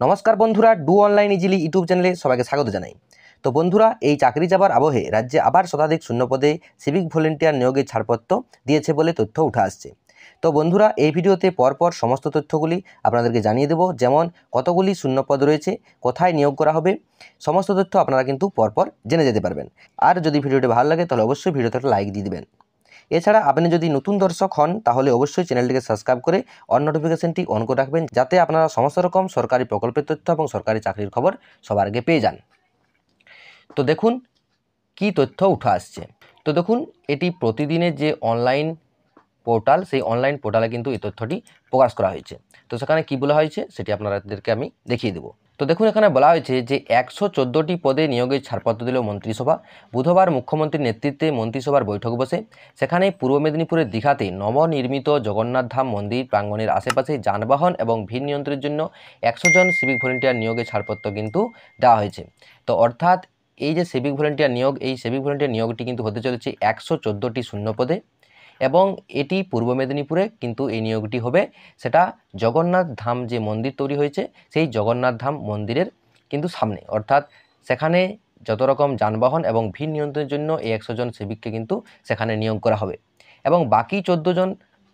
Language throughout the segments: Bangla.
নমস্কার বন্ধুরা, ডু অনলাইন ইজিলি ইউটিউব চ্যানেলে সবাইকে স্বাগত জানাই। তো বন্ধুরা, এই চাকরি যাবার আবহে রাজ্যে আবার শতাধিক শূন্যপদে সিভিক ভলেন্টিয়ার নিয়োগের ছাড়পত্র দিয়েছে বলে তথ্য উঠে আসছে। তো বন্ধুরা, এই ভিডিওতে পরপর সমস্ত তথ্যগুলি আপনাদেরকে জানিয়ে দেব, যেমন কতগুলি শূন্যপদ রয়েছে, কোথায় নিয়োগ করা হবে, সমস্ত তথ্য আপনারা কিন্তু পরপর জেনে যেতে পারবেন। আর যদি ভিডিওটি ভালো লাগে তাহলে অবশ্যই ভিডিওতে একটা লাইক দিয়ে দেবেন। এছাড়া আপনি যদি নতুন দর্শক হন তাহলে অবশ্যই চ্যানেলটিকে সাবস্ক্রাইব করে অন নোটিফিকেশনটি অন করে রাখবেন, যাতে আপনারা সমস্ত রকম সরকারি প্রকল্পের তথ্য এবং সরকারি চাকরির খবর সবার আগে পেয়ে যান। তো দেখুন কি তথ্য উঠে আসছে। তো দেখুন, এটি প্রতিদিনের যে অনলাইন পোর্টাল, সেই অনলাইন পোর্টালে কিন্তু এই তথ্যটি প্রকাশ করা হয়েছে। তো সেখানে কি বলা হয়েছে সেটি আপনাদেরকে আমি দেখিয়ে দেবো। তো দেখুন, এখানে বলা হয়েছে যে 114টি পদে নিয়োগের ছাড়পত্র দিল মন্ত্রিসভা। বুধবার মুখ্যমন্ত্রীর নেতৃত্বে মন্ত্রিসভার বৈঠক বসে। সেখানে পূর্ব মেদিনীপুরের দীঘাতে নবনির্মিত জগন্নাথ ধাম মন্দির প্রাঙ্গণের আশেপাশে যানবাহন এবং ভিড় নিয়ন্ত্রণের জন্য 100 জন সিভিক ভলেন্টিয়ার নিয়োগের ছাড়পত্র কিন্তু দেওয়া হয়েছে। তো অর্থাৎ এই যে সিভিক ভলেন্টিয়ার নিয়োগ, এই সিভিক ভলেন্টিয়ার নিয়োগটি কিন্তু হতে চলেছে 114টি শূন্য পদে, এবং এটি পূর্ব মেদিনীপুরে কিন্তু এই নিয়োগটি হবে। সেটা জগন্নাথ ধাম যে মন্দির তৈরি হয়েছে সেই জগন্নাথ ধাম মন্দিরের কিন্তু সামনে, অর্থাৎ সেখানে যত রকম যানবাহন এবং ভিড় নিয়ন্ত্রণের জন্য এই 100 জন সিভিককে কিন্তু সেখানে নিয়োগ করা হবে। এবং বাকি 14 জন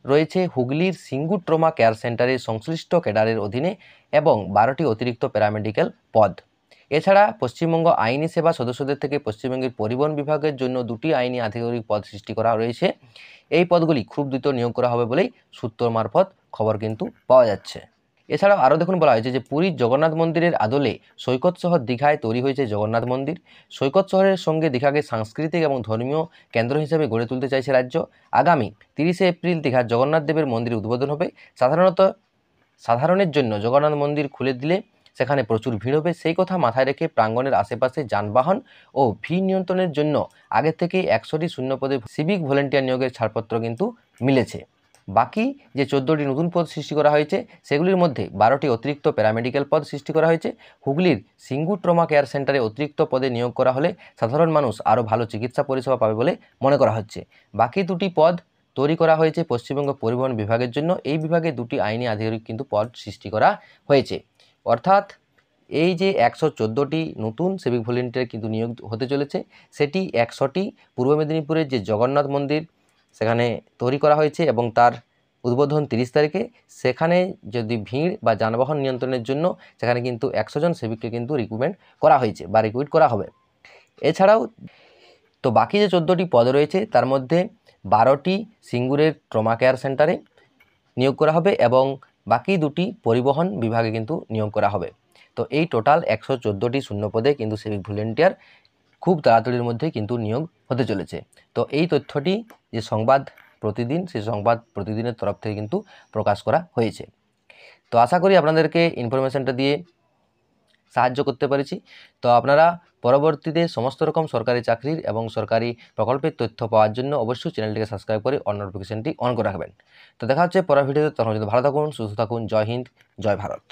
রয়েছে হুগলির সিঙ্গুর ট্রমা কেয়ার সেন্টারের সংশ্লিষ্ট ক্যাডারের অধীনে, এবং 12টি অতিরিক্ত প্যারামেডিক্যাল পদ। এছাড়া পশ্চিমবঙ্গ আইনি সেবা সদস্যদের থেকে পশ্চিমবঙ্গের পরিবহন বিভাগের জন্য 2টি আইনি আধিকারিক পদ সৃষ্টি করা রয়েছে। এই পদগুলি খুব দ্রুত নিয়োগ করা হবে বলেই সূত্র মারফত খবর কিন্তু পাওয়া যাচ্ছে। এছাড়াও আরও দেখুন, বলা হয়েছে যে পুরীর জগন্নাথ মন্দিরের আদলে সৈকত শহর দীঘায় তৈরি হয়েছে জগন্নাথ মন্দির। সৈকত শহরের সঙ্গে দীঘাকে সাংস্কৃতিক এবং ধর্মীয় কেন্দ্র হিসেবে গড়ে তুলতে চাইছে রাজ্য। আগামী 30শে এপ্রিল দীঘার জগন্নাথ দেবের মন্দির উদ্বোধন হবে। সাধারণের জন্য জগন্নাথ মন্দির খুলে দিলে সেখানে প্রচুর ভিড় হবে। সেই কথা মাথায় রেখে প্রাঙ্গণের আশেপাশে যানবাহন ও ভিড় নিয়ন্ত্রণের জন্য আগে থেকেই 100টি শূন্যপদে সিভিক ভলেন্টিয়ার নিয়োগের ছাড়পত্র কিন্তু মিলেছে। বাকি যে 14টি নতুন পদ সৃষ্টি করা হয়েছে সেগুলির মধ্যে 12টি অতিরিক্ত প্যারামেডিক্যাল পদ সৃষ্টি করা হয়েছে। হুগলির সিঙ্গুর ট্রমা কেয়ার সেন্টারে অতিরিক্ত পদে নিয়োগ করা হলে সাধারণ মানুষ আরও ভালো চিকিৎসা পরিষেবা পাবে বলে মনে করা হচ্ছে। বাকি 2টি পদ তৈরি করা হয়েছে পশ্চিমবঙ্গ পরিবহন বিভাগের জন্য। এই বিভাগে 2টি আইনি আধিকারিক কিন্তু পদ সৃষ্টি করা হয়েছে। অর্থাৎ এই যে 114টি নতুন সিভিক ভলেন্টিয়ার কিন্তু নিয়োগ হতে চলেছে, সেটি 100টি পূর্ব মেদিনীপুরের যে জগন্নাথ মন্দির সেখানে তৈরি করা হয়েছে, এবং তার উদ্বোধন 30 তারিখে। সেখানে যদি ভিড় বা যানবাহন নিয়ন্ত্রণের জন্য সেখানে কিন্তু 100 জন সিভিককে কিন্তু রিক্রুটমেন্ট করা হয়েছে বা রিক্রুট করা হবে। এছাড়াও তো বাকি যে 14টি পদ রয়েছে তার মধ্যে 12টি সিঙ্গুরের ট্রমা কেয়ার সেন্টারে নিয়োগ করা হবে, এবং বাকি 2টি পরিবহন বিভাগে কিন্তু নিয়োগ করা হবে। তো এই টোটাল 114টি শূন্যপদে কিন্তু সিভিক ভলেন্টিয়ার খুব তাড়াতাড়ির মধ্যে কিন্তু নিয়োগ হতে চলেছে। তো এই তথ্যটি যে সংবাদ প্রতিদিন, সেই সংবাদ প্রতিদিনের তরফ থেকে কিন্তু প্রকাশ করা হয়েছে। তো আশা করি আপনাদেরকে ইনফরমেশনটা দিয়ে সাহায্য করতে পেরেছি। তো আপনারা পরবর্তীতে সমস্ত রকম সরকারি চাকরির এবং সরকারি প্রকল্পের তথ্য পাওয়ার জন্য অবশ্যই চ্যানেলটিকে সাবস্ক্রাইব করে অন নোটিফিকেশনটি অন করে রাখবেন। তো দেখা হচ্ছে পরের ভিডিওতে। তখন যদি ভালো থাকুন, সুস্থ থাকুন। জয় হিন্দ, জয় ভারত।